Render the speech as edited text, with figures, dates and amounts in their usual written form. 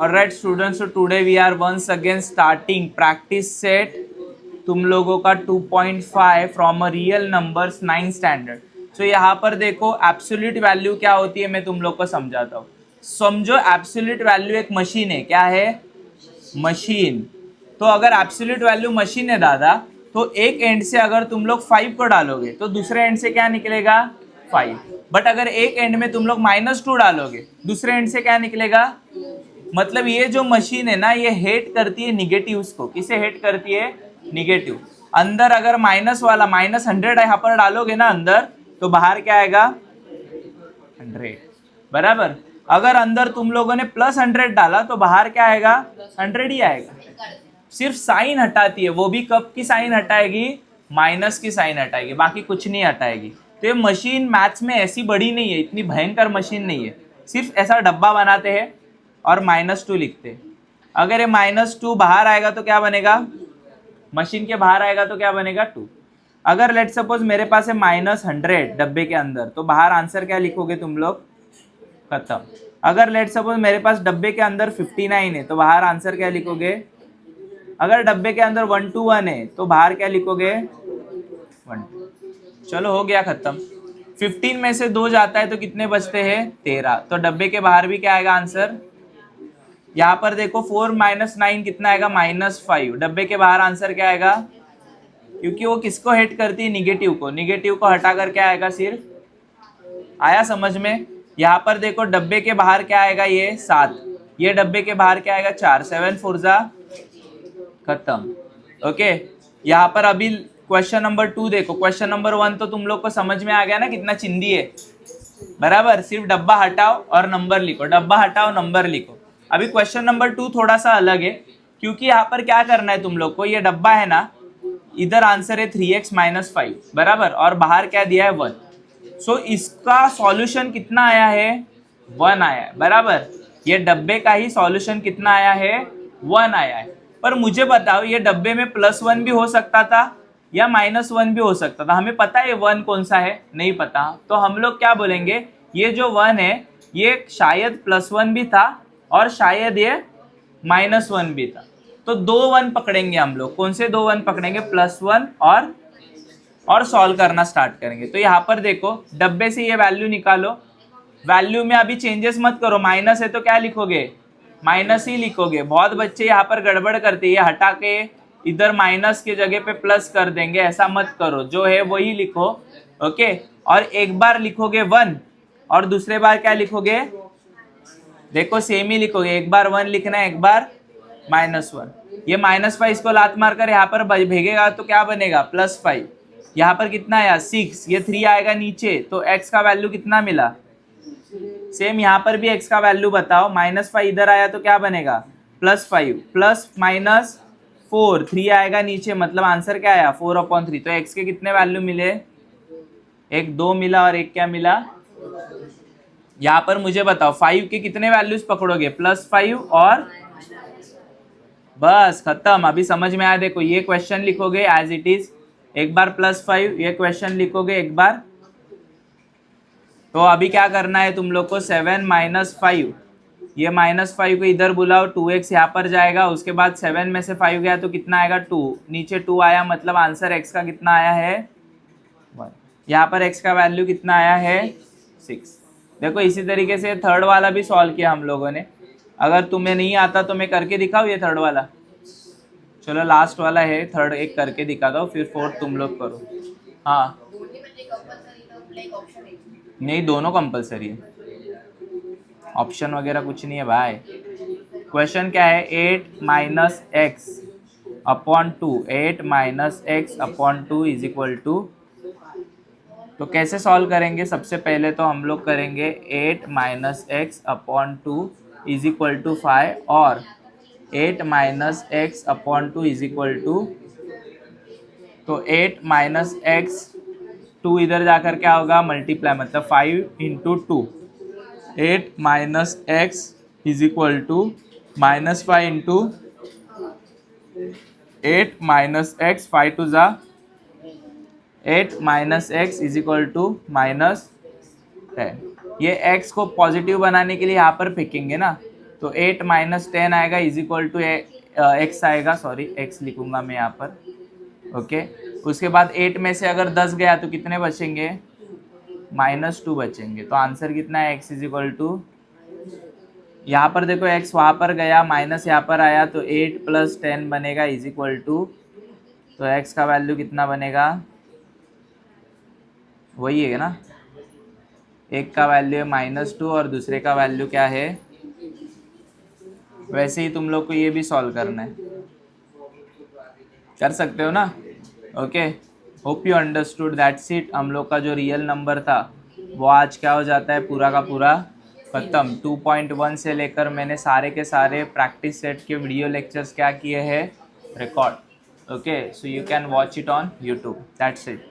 Alright students, so today we are once again starting practice set तुम लोगों का 2.5 from a real numbers 9 standard. So यहाँ पर देखो एब्सोल्यूट वैल्यू क्या होती है मैं तुम लोग को समझाता हूँ। समझो एब्सोल्यूट वैल्यू एक मशीन है। क्या है? मशीन। तो अगर एब्सोल्यूट वैल्यू मशीन है दादा, तो एक एंड से अगर तुम लोग 5 को डालोगे तो दूसरे एंड से क्या निकलेगा? 5। बट अगर एक एंड में तुम लोग -2 डालोगे दूसरे एंड से क्या निकलेगा? मतलब ये जो मशीन है ना, ये हेट करती है निगेटिव्स को। किसे हेट करती है? निगेटिव। अंदर अगर माइनस वाला -100 यहाँ पर डालोगे ना अंदर, तो बाहर क्या आएगा? 100। बराबर। अगर अंदर तुम लोगों ने +100 डाला तो बाहर क्या आएगा? 100 ही आएगा। सिर्फ साइन हटाती है, वो भी कब की साइन हटाएगी? माइनस की साइन हटाएगी, बाकी कुछ नहीं हटाएगी। तो ये मशीन मैथ्स में ऐसी बड़ी नहीं है, इतनी भयंकर मशीन नहीं है। सिर्फ ऐसा डब्बा बनाते हैं और -2 लिखते हैं। अगर ये -2 बाहर आएगा तो क्या बनेगा? मशीन के बाहर आएगा तो क्या बनेगा? 2। अगर लेट सपोज मेरे पास है -100 डब्बे के अंदर, तो बाहर आंसर क्या लिखोगे तुम लोग? खत्म। अगर लेट सपोज मेरे पास डब्बे के अंदर 59 है, तो बाहर आंसर क्या लिखोगे? अगर डब्बे के अंदर 1 to 1 है तो बाहर क्या लिखोगे? 1। चलो हो गया खत्म। 15 में से 2 जाता है तो कितने बचते हैं? 13। तो डब्बे के बाहर भी क्या आएगा आंसर? यहाँ पर देखो 4 - 9 कितना आएगा? -5। डब्बे के बाहर आंसर क्या आएगा? क्योंकि वो किसको हेट करती है? निगेटिव को। निगेटिव को हटाकर क्या आएगा? सिर्फ। आया समझ में? यहाँ पर देखो डब्बे के बाहर क्या आएगा? ये 7। ये डब्बे के बाहर क्या आएगा? 4। 7 4 जा खत्म। ओके। यहाँ पर अभी क्वेश्चन नंबर 2 देखो। क्वेश्चन नंबर 1 तो तुम लोग को समझ में आ गया ना कितना चिंदी है। बराबर। सिर्फ डब्बा हटाओ और नंबर लिखो, डब्बा हटाओ नंबर लिखो। अभी क्वेश्चन नंबर 2 थोड़ा सा अलग है, क्योंकि यहाँ पर क्या करना है तुम लोग को? ये डब्बा है ना, इधर आंसर है 3x - 5। बराबर। और बाहर क्या दिया है? 1। सो इसका सॉल्यूशन कितना आया है? 1 आया है। बराबर। ये डब्बे का ही सॉल्यूशन कितना आया है? 1 आया है। पर मुझे बताओ, ये डब्बे में +1 भी हो सकता था या -1 भी हो सकता था। हमें पता है 1 कौन सा है? नहीं पता। तो हम लोग क्या बोलेंगे? ये जो 1 है ये शायद +1 भी था और शायद ये -1 भी था। तो 2 1 पकड़ेंगे हम लोग। कौन से 2 1 पकड़ेंगे? +1 और सॉल्व करना स्टार्ट करेंगे। तो यहाँ पर देखो डब्बे से ये वैल्यू निकालो। वैल्यू में अभी चेंजेस मत करो। माइनस है तो क्या लिखोगे? माइनस ही लिखोगे। बहुत बच्चे यहाँ पर गड़बड़ करते हैं, ये हटा के इधर माइनस के जगह पे प्लस कर देंगे। ऐसा मत करो, जो है वही लिखो। ओके। और एक बार लिखोगे 1 और दूसरे बार क्या लिखोगे? देखो सेम ही लिखोगे। एक बार 1 लिखना है, एक बार -1। ये -5 इसको लात मारकर यहाँ पर भेगेगा तो क्या बनेगा? +5। यहाँ पर कितना आया? 6। ये 3 आएगा नीचे, तो x का वैल्यू कितना मिला? सेम यहाँ पर भी x का वैल्यू बताओ। -5 इधर आया तो क्या बनेगा? +5 प्लस -4 3 आएगा नीचे, मतलब आंसर क्या आया? 4/3। तो x के कितने वैल्यू मिले? एक 2 मिला और एक क्या मिला? यहाँ पर मुझे बताओ 5 के कितने वैल्यूज पकड़ोगे? +5 और बस खत्म। अभी समझ में आया? देखो ये क्वेश्चन लिखोगे एज इट इज, एक बार +5, ये क्वेश्चन लिखोगे एक बार। तो अभी क्या करना है तुम लोग को? 7 - 5, ये -5 को इधर बुलाओ, 2x यहाँ पर जाएगा। उसके बाद 7 में से 5 गया तो कितना आएगा? 2। नीचे 2 आया, मतलब आंसर x का कितना आया है? 1। यहाँ पर x का वैल्यू कितना आया है? 6। देखो इसी तरीके से थर्ड वाला भी सॉल्व किया हम लोगों ने। अगर तुम्हें नहीं आता तो मैं करके दिखाऊँ ये थर्ड वाला? चलो लास्ट वाला है, थर्ड एक करके दिखा दो, फिर फोर्थ तुम लोग करो। हाँ नहीं, दोनों कंपलसरी है, ऑप्शन वगैरह कुछ नहीं है भाई। क्वेश्चन क्या है? 8 - x/2, 8 - x/2 is equal to. तो कैसे सॉल्व करेंगे? सबसे पहले तो हम लोग करेंगे 8 - x/2 इज इक्वल टू 5 और 8 - x/2 इज इक्वल टू, तो 8 - x 2 इधर जाकर क्या होगा? मल्टीप्लाई, मतलब 5 × 2। 8 - x is equal to -5 × 8 - x, 5 2 जा 8 - x इज इक्वल टू -10। ये x को पॉजिटिव बनाने के लिए यहाँ पर फेंकेंगे ना, तो 8 माइनस 10 आएगा इज इक्वल टू एक्स आएगा, सॉरी एक्स लिखूंगा मैं यहाँ पर, ओके। उसके बाद 8 में से अगर 10 गया तो कितने बचेंगे, -2 बचेंगे। तो आंसर कितना है, x इज इक्वल टू, यहाँ पर देखो x वहाँ पर गया, माइनस यहाँ पर आया, तो 8 + 10 बनेगा इज इक्वल टू, तो x का वैल्यू कितना बनेगा, वही है ना, एक का वैल्यू है -2 और दूसरे का वैल्यू क्या है। वैसे ही तुम लोग को ये भी सॉल्व करना है, कर सकते हो ना, okay. Hope you understood, that's it. हम लोग का जो रियल नंबर था वो आज क्या हो जाता है, पूरा का पूरा खत्म। 2.1 से लेकर मैंने सारे के सारे प्रैक्टिस सेट के वीडियो लेक्चर्स क्या किए हैं, record, okay. So you can watch it on YouTube, that's it.